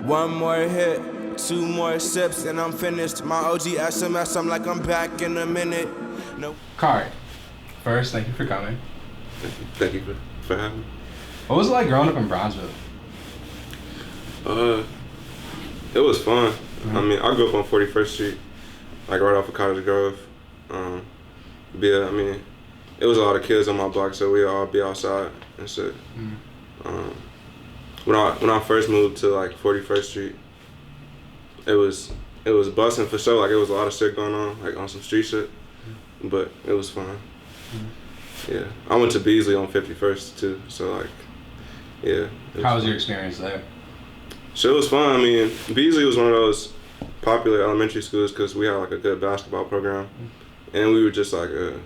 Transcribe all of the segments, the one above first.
One more hit, two more sips, and I'm finished. My OG SMS, I'm like I'm back in a minute. No. Kari, first, thank you for coming. Thank you for having me. What was it like growing up in Bronzeville? It was fun. Mm-hmm. I mean, I grew up on 41st Street, like right off of Cottage Grove. Yeah, I mean, it was a lot of kids on my block, so we'd all be outside and shit. Mm-hmm. When I first moved to like 41st Street, it was busting for sure. Like it was a lot of shit going on, like on some street shit, but it was fun. Mm-hmm. Yeah, I went to Beasley on 51st too, so like, yeah. How was your experience there? So it was fun. I mean, Beasley was one of those popular elementary schools because we had like a good basketball program, and we were just like a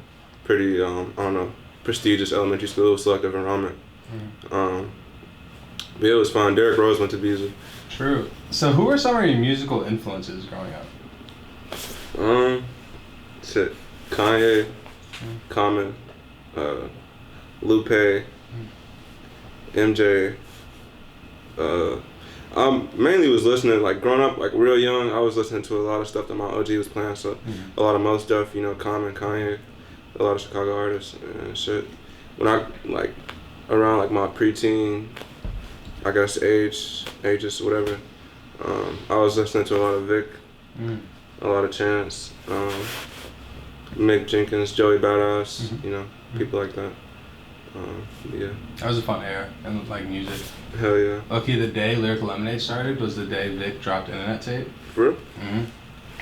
pretty prestigious elementary school, selective enrollment. But it was fun. Derrick Rose went to Beasley. True. So who were some of your musical influences growing up? Kanye, Common, Lupe, MJ. I mainly was listening, like growing up, like real young, I was listening to a lot of stuff that my OG was playing, so a lot of Mo stuff, you know, Common, Kanye, a lot of Chicago artists and shit. When I, like, around like my preteen, I guess ages, whatever, I was listening to a lot of Vic, a lot of Chance, Mick Jenkins, Joey Badass, you know, people like that. Yeah. That was a fun era and like music. Hell yeah. Okay, the day Lyrical Lemonade started was the day Vic dropped Internet Tape. For real?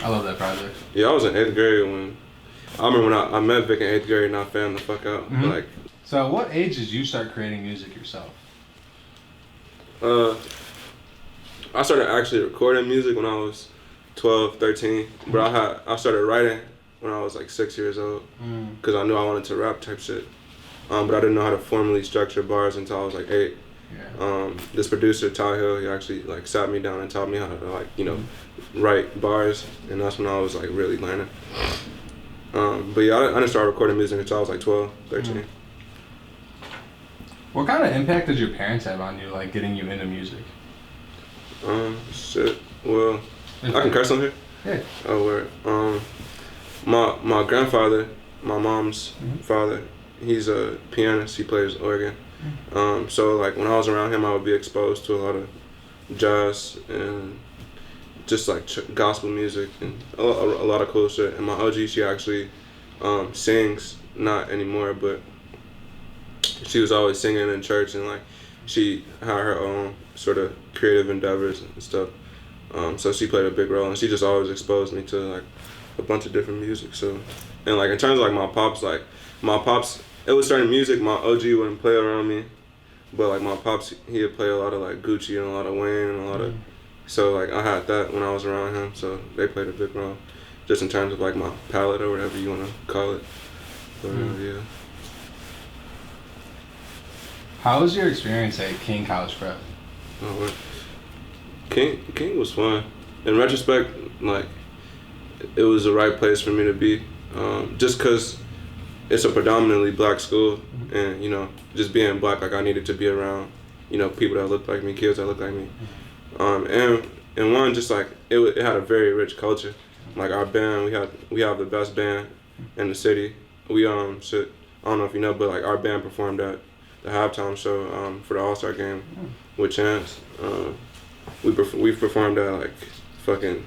I love that project. Yeah, I was in 8th grade when I met Vic in 8th grade and I fanned the fuck out. Like. So at what age did you start creating music yourself? I started actually recording music when I was 12, 13, but I started writing when I was like 6 years old because I knew I wanted to rap type shit. But I didn't know how to formally structure bars until I was like 8. Yeah. This producer, Ty Hill, he actually like sat me down and taught me how to like, you know, write bars, and that's when I was like really learning. But yeah, I didn't start recording music until I was like 12, 13. What kind of impact did your parents have on you, like getting you into music? Shit. Well, I can curse on here? Yeah. Oh, word. My grandfather, my mom's father, he's a pianist. He plays organ. So like when I was around him, I would be exposed to a lot of jazz and just like gospel music and a lot of cool shit. And my OG, she actually sings, not anymore, but she was always singing in church, and like she had her own sort of creative endeavors and stuff. So she played a big role, and she just always exposed me to like a bunch of different music. So, and like in terms of like my pops, it was certain music my OG wouldn't play around me, but like my pops, he'd play a lot of like Gucci and a lot of Wayne and a lot of, so like I had that when I was around him, so they played a big role, just in terms of like my palette or whatever you want to call it. But yeah. How was your experience at King College Prep? King was fun. In retrospect, like it was the right place for me to be, just cause it's a predominantly black school, and you know, just being black, like I needed to be around, you know, people that looked like me, kids that looked like me, and one, just like it had a very rich culture. Like our band, we have the best band in the city. We I don't know if you know, but like our band performed at the halftime show for the All-Star game with Chance. We performed at like fucking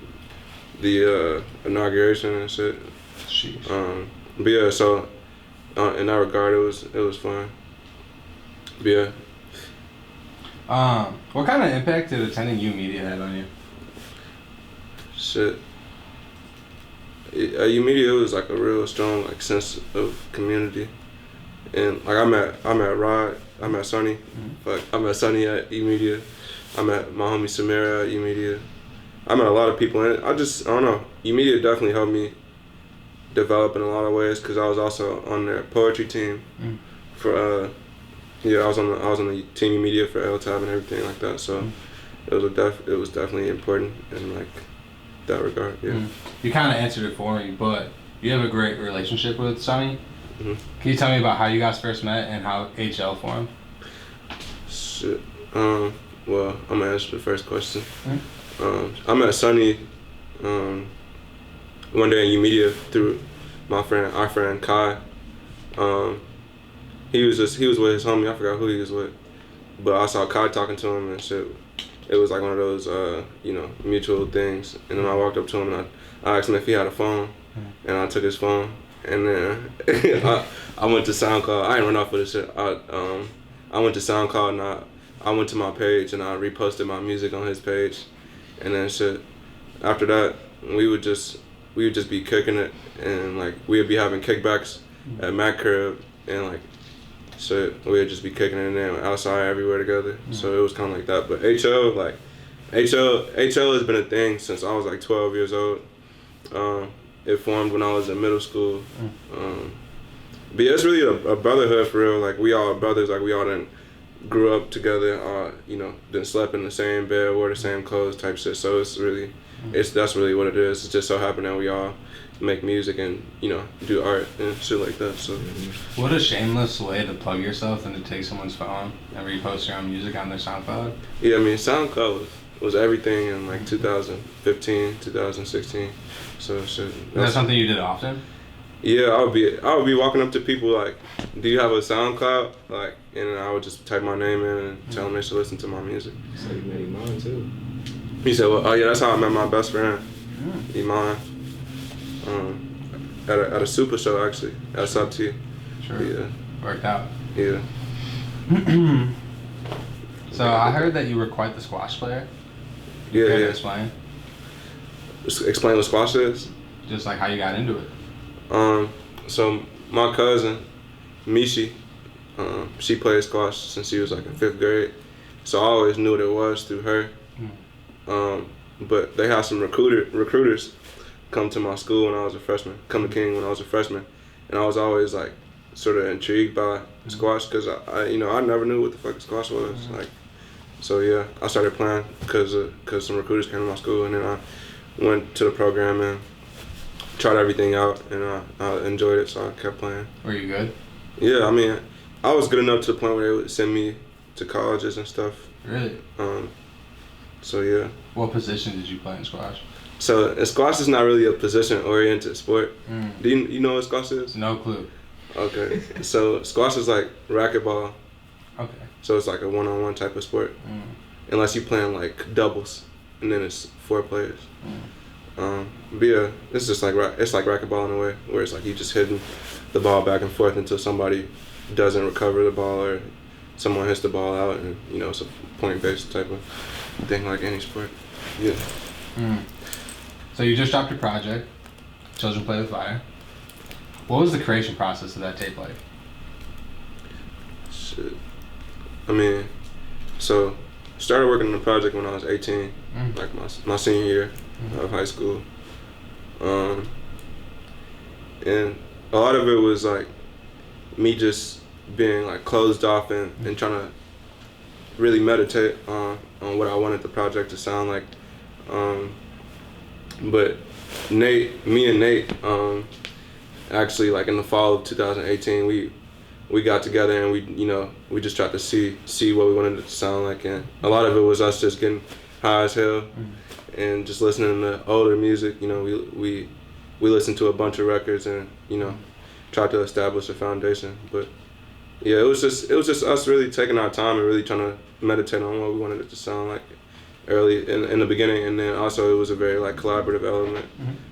the inauguration and shit. But yeah, so in that regard, it was fun. But yeah. What kind of impact did attending U Media have on you? Shit. At U Media, it was like a real strong like sense of community, and like I met Rod, I met Sonny, I met Sonny at U Media, I met my homie Samira at U Media. I met a lot of people, and I don't know. U Media definitely helped me develop in a lot of ways, because I was also on their poetry team for I was on the team U Media for L-Tab and everything like that. So it was definitely important in like that regard. Yeah. You kind of answered it for me, but you have a great relationship with Sonny. Can you tell me about how you guys first met and how HL formed? Shit. Well, I'm gonna answer the first question. I met Sonny one day in UMedia through our friend Kai. He was with his homie. I forgot who he was with, but I saw Kai talking to him and shit. It was like one of those mutual things. And then I walked up to him and I asked him if he had a phone, and I took his phone, and then I went to SoundCloud. I didn't run off with this shit. I went to SoundCloud and I went to my page and I reposted my music on his page, and then shit. After that, we would just be kicking it, and like we would be having kickbacks at Mac crib, and like shit, we would just be kicking it in there outside everywhere together. So it was kind of like that. But HL has been a thing since I was like 12 years old. It formed when I was in middle school. But yeah, it's really a brotherhood for real. Like we all brothers. Like we all done grew up together. Then slept in the same bed, wore the same clothes, type shit. So it's really, that's really what it is. It just so happened that we all make music and do art and shit like that. So what a shameless way to plug yourself than to take someone's phone and repost your own music on their SoundCloud. Yeah, I mean SoundCloud was everything in like 2015, 2016. So shit. Is that something you did often? Yeah, I would be walking up to people like, "Do you have a SoundCloud?" Like, and I would just type my name in and tell them they should listen to my music. So you met Iman too. He said, "Well, oh yeah, that's how I met my best friend, Iman, at a super show actually at Sub T." Sure. Yeah. Worked out. Yeah. So I heard that you were quite the squash player. Yeah. Care to Yeah. explain? Explain what squash is. Just like how you got into it. So my cousin, Mishi, she played squash since she was like in 5th grade. So I always knew what it was through her. But they had some recruiters come to my school when I was a freshman, come to King when I was a freshman. And I was always like sort of intrigued by squash because I never knew what the fuck squash was. Like, so yeah, I started playing because some recruiters came to my school, and then I went to the program and tried everything out, and I enjoyed it, so I kept playing. Were you good? Yeah, I mean, I was good enough to the point where they would send me to colleges and stuff. Really? So yeah. What position did you play in squash? So squash is not really a position-oriented sport. Do you know what squash is? No clue. Okay. So squash is like racquetball. Okay. So it's like a one-on-one type of sport. Unless you're playing like doubles, and then it's 4 players. But yeah, it's just like racquetball in a way, where it's like you just hitting the ball back and forth until somebody doesn't recover the ball or someone hits the ball out, and it's a point-based type of thing like any sport. Yeah. So you just dropped your project, Children Play with Fire. What was the creation process of that tape like? Shit. I mean, so started working on the project when I was 18, like my senior year of high school. And a lot of it was like me just being like closed off and trying to really meditate on what I wanted the project to sound like. But me and Nate, actually like in the fall of 2018, we got together and we just tried to see what we wanted it to sound like, and a lot of it was us just getting high as hell and just listening to older music. We listened to a bunch of records and tried to establish a foundation. But yeah, it was just us really taking our time and really trying to meditate on what we wanted it to sound like early in the beginning, and then also it was a very like collaborative element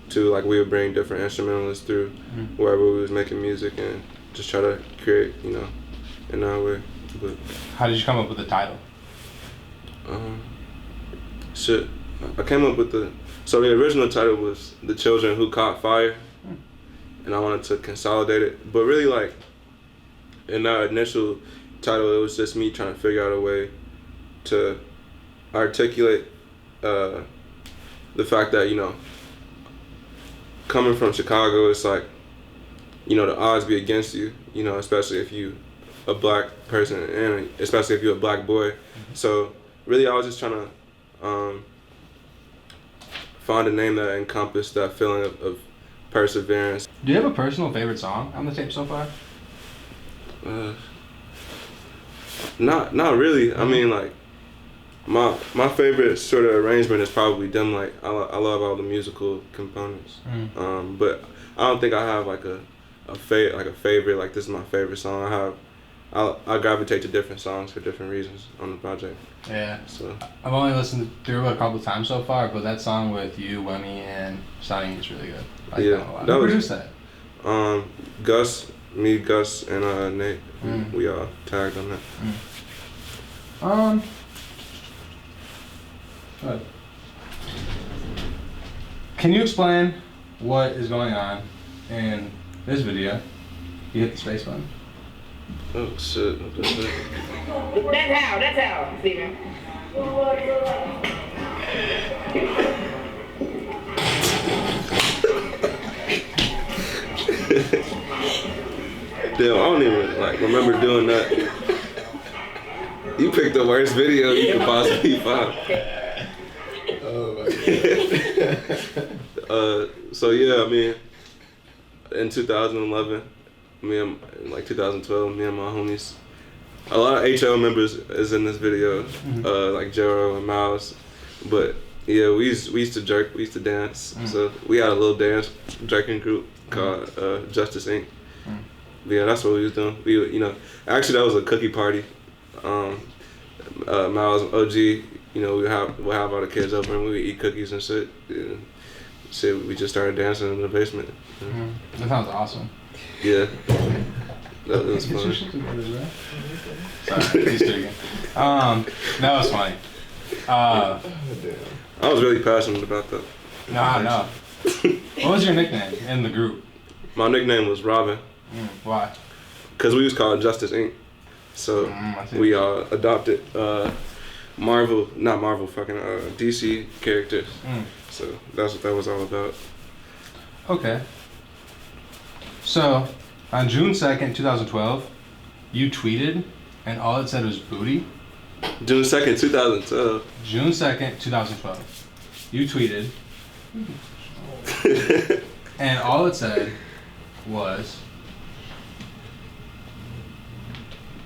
too. Like we would bring different instrumentalists through wherever we was making music and just try to create, in our way. But How did you come up with the title? Shit, I came up with the original title was The Children Who Caught Fire, and I wanted to consolidate it. But really, like in that initial title, it was just me trying to figure out a way to articulate the fact that coming from Chicago, it's like the odds be against you, especially if you a black person, and especially if you're a black boy. So really I was just trying to find a name that encompassed that feeling of perseverance. Do you have a personal favorite song on the tape so far? Not really. I mean, like My favorite sort of arrangement is probably Dim Light. I love all the musical components. But I don't think I have like a favorite, like this is my favorite song. I gravitate to different songs for different reasons on the project. Yeah. So I've only listened through it a couple times so far, but that song with you, Wemmy, and Sonny is really good. I like that a lot. Who produced that? Gus, and Nate. We all tagged on that. Good. Can you explain what is going on in this video? You hit the space button. Oh shit. That's how, Steven. Damn, I don't even remember doing that. You picked the worst video you could possibly find. Oh my God. So yeah, I mean, in 2011, 2012, me and my homies, a lot of HL members is in this video, like Jero and Miles, but yeah, we used to jerk, we used to dance, so we had a little dance jerking group called Justice Inc. But yeah, that's what we was doing. Actually that was a cookie party. Miles and OG, we'll have all the kids over and we would eat cookies and shit. We just started dancing in the basement. That sounds awesome. Yeah. That was fun. Sorry, he's joking. That was funny. I was really passionate about that. No. What was your nickname in the group? My nickname was Robin. Why? Because we was called Justice Inc. So we adopted DC characters. So that's what that was all about. Okay. So, on June 2nd, 2012, you tweeted, and all it said was booty. June 2nd, 2012. June 2nd, 2012. You tweeted, and all it said was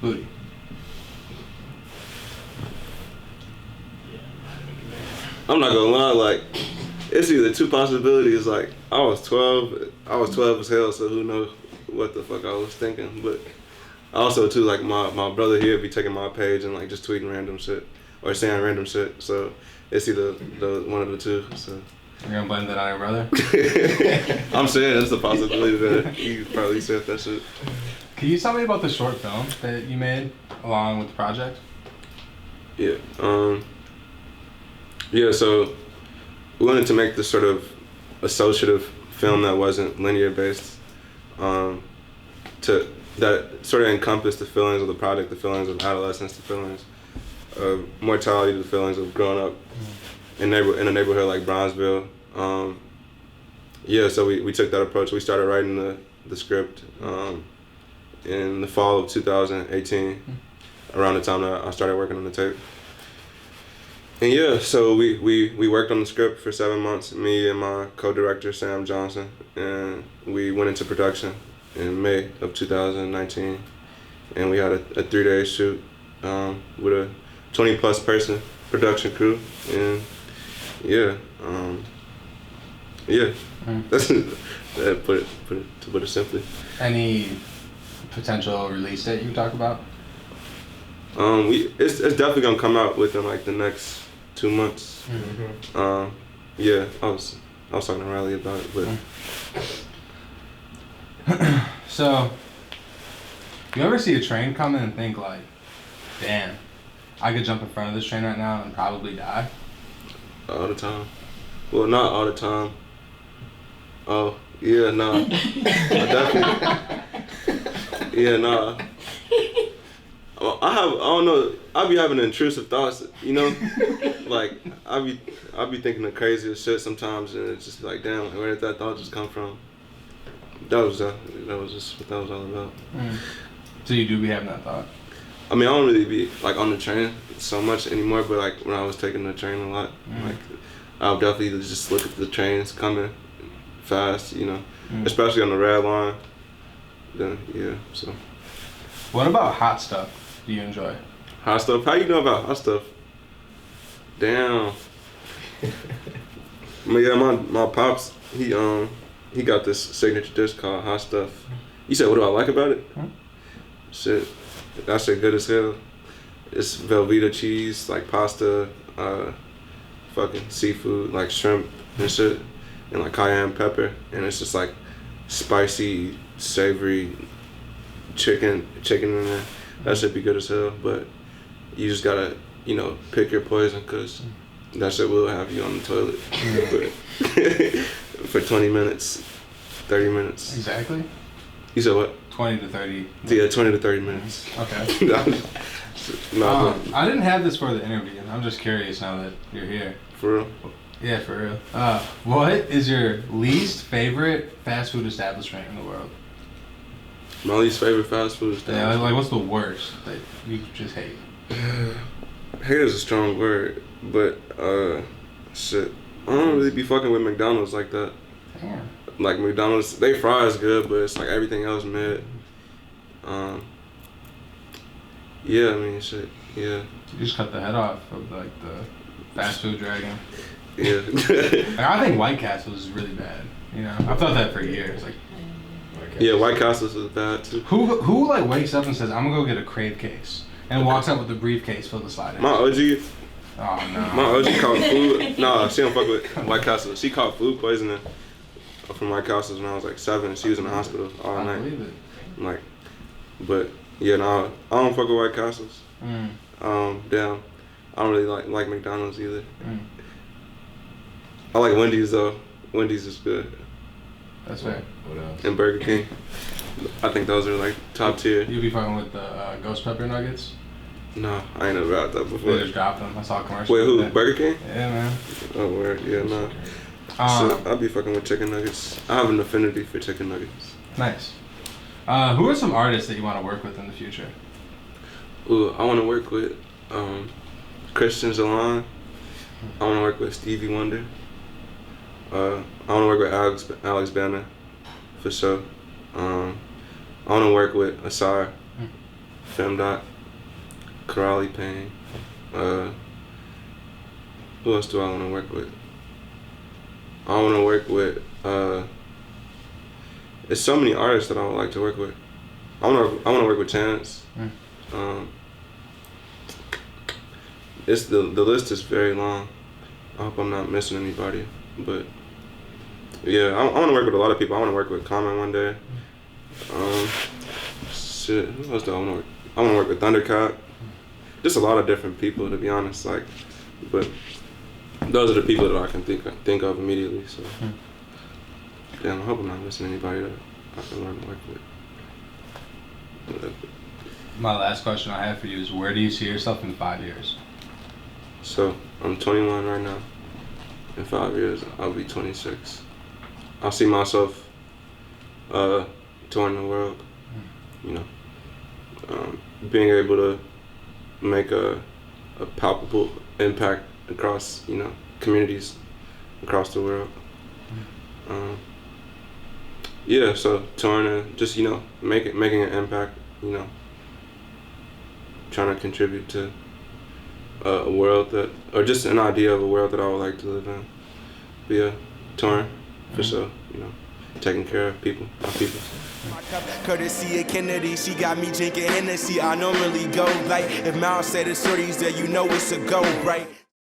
booty. I'm not gonna lie, it's either two possibilities. I was 12 as hell, so who knows what the fuck I was thinking. But also too, my brother here be taking my page and just tweeting random shit or saying random shit. So it's either one of the two. So you're gonna blame that on your brother? I'm saying it's a possibility that he probably said that shit. Can you tell me about the short film that you made along with the project? Yeah. Yeah, so we wanted to make this sort of associative film that wasn't linear based, that sort of encompassed the feelings of the project, the feelings of adolescence, the feelings of mortality, the feelings of growing up in a neighborhood like Bronzeville. So we took that approach. We started writing the script in the fall of 2018, around the time that I started working on the tape. And yeah, so we worked on the script for 7 months, me and my co-director, Sam Johnson, and we went into production in May of 2019. And we had a 3-day shoot with a 20+ person production crew. And that's to put it simply. Any potential release date you talk about? It's definitely gonna come out within the next 2 months. I was talking to Riley about it, but So, you ever see a train coming and think damn, I could jump in front of this train right now and probably die? All the time. Well, not all the time. Oh, yeah, nah. I definitely. Yeah, nah. I don't know. I be having intrusive thoughts, I be thinking the craziest shit sometimes, and it's just damn, where did that thought just come from? That was just what that was all about. So you do be having that thought? I mean, I don't really be on the train so much anymore, but when I was taking the train a lot, I would definitely just look at the trains coming fast, especially on the red line. Then so. What about hot stuff? Do you enjoy? Hot stuff? How you know about hot stuff? Damn. But yeah, my pops, he got this signature dish called Hot Stuff. You said, what do I like about it? Hmm? Shit, that shit good as hell. It's Velveeta cheese, like pasta, fucking seafood, like shrimp and shit, and like cayenne pepper, and it's just like spicy, savory chicken in there. That should be good as hell, but you just gotta, pick your poison, cause that shit will have you on the toilet for 20 minutes, 30 minutes. Exactly. You said what? 20 to 30. Yeah, 20 to 30 minutes. Okay. No, I didn't have this for the interview. I'm just curious now that you're here. for real. Yeah, for real. What is your least favorite fast food establishment in the world? My least favorite fast food is Yeah, like what's the worst that you just hate? Hate is a strong word, but shit. I don't really be fucking with McDonald's like that. Damn. Like McDonald's, they fries good, but it's like everything else mid. Yeah, I mean shit. Yeah. You just cut the head off of like the fast food dragon. Yeah. Like, I think White Castle is really bad. I've thought that for years. Like, Yeah, White Castle's is bad too. who like wakes up and says, "I'm gonna go get a Crave case," and walks out with a briefcase filled with sliders? My OG, Oh no. my OG caught food. Nah, she don't fuck with White Castle. She caught food poisoning from White Castle when I was like 7. She was in the hospital all I night. believe it. Like, but yeah, no, I don't fuck with White Castles. Damn, I don't really like McDonald's either. I like Wendy's though. Wendy's is good. That's fair. What else? And Burger King. I think those are like top tier. You be fucking with the ghost pepper nuggets? No, I ain't never had that They before. just dropped them. I saw a commercial. Wait, with who? that. Burger King? Yeah, man. Oh, word. Yeah, no. Um, So I be fucking with chicken nuggets. I have an affinity for chicken nuggets. Nice. Who are some artists that you want to work with in the future? Ooh, I want to work with Christian Zalon. I want to work with Stevie Wonder. I want to work with Alex Banner, for sure. I want to work with Asar, Femdot, Karali Payne. Who else do I want to work with? I want to work with. There's so many artists that I would like to work with. I want to work with Chance. It's the list is very long. I hope I'm not missing anybody, but yeah, I want to work with a lot of people. I want to work with Common one day. Shit, who else do I want to work? I want to work with Thundercat. Just a lot of different people, to be honest. Like, but those are the people that I can think of immediately. So, damn, I hope I'm not missing anybody that I can learn to work with. My last question I have for you is, where do you see yourself in 5 years? So I'm 21 right now. In 5 years, I'll be 26. I see myself touring the world. Being able to make a palpable impact across communities across the world. Yeah, so touring and just making an impact. Trying to contribute to a world or just an idea of a world that I would like to live in. But yeah, touring for sure. Taking care of people, my people. Courtesy of Kennedy, she got me drinking Hennessy. I normally go like if Miles said it's shorties there, it's a go, right?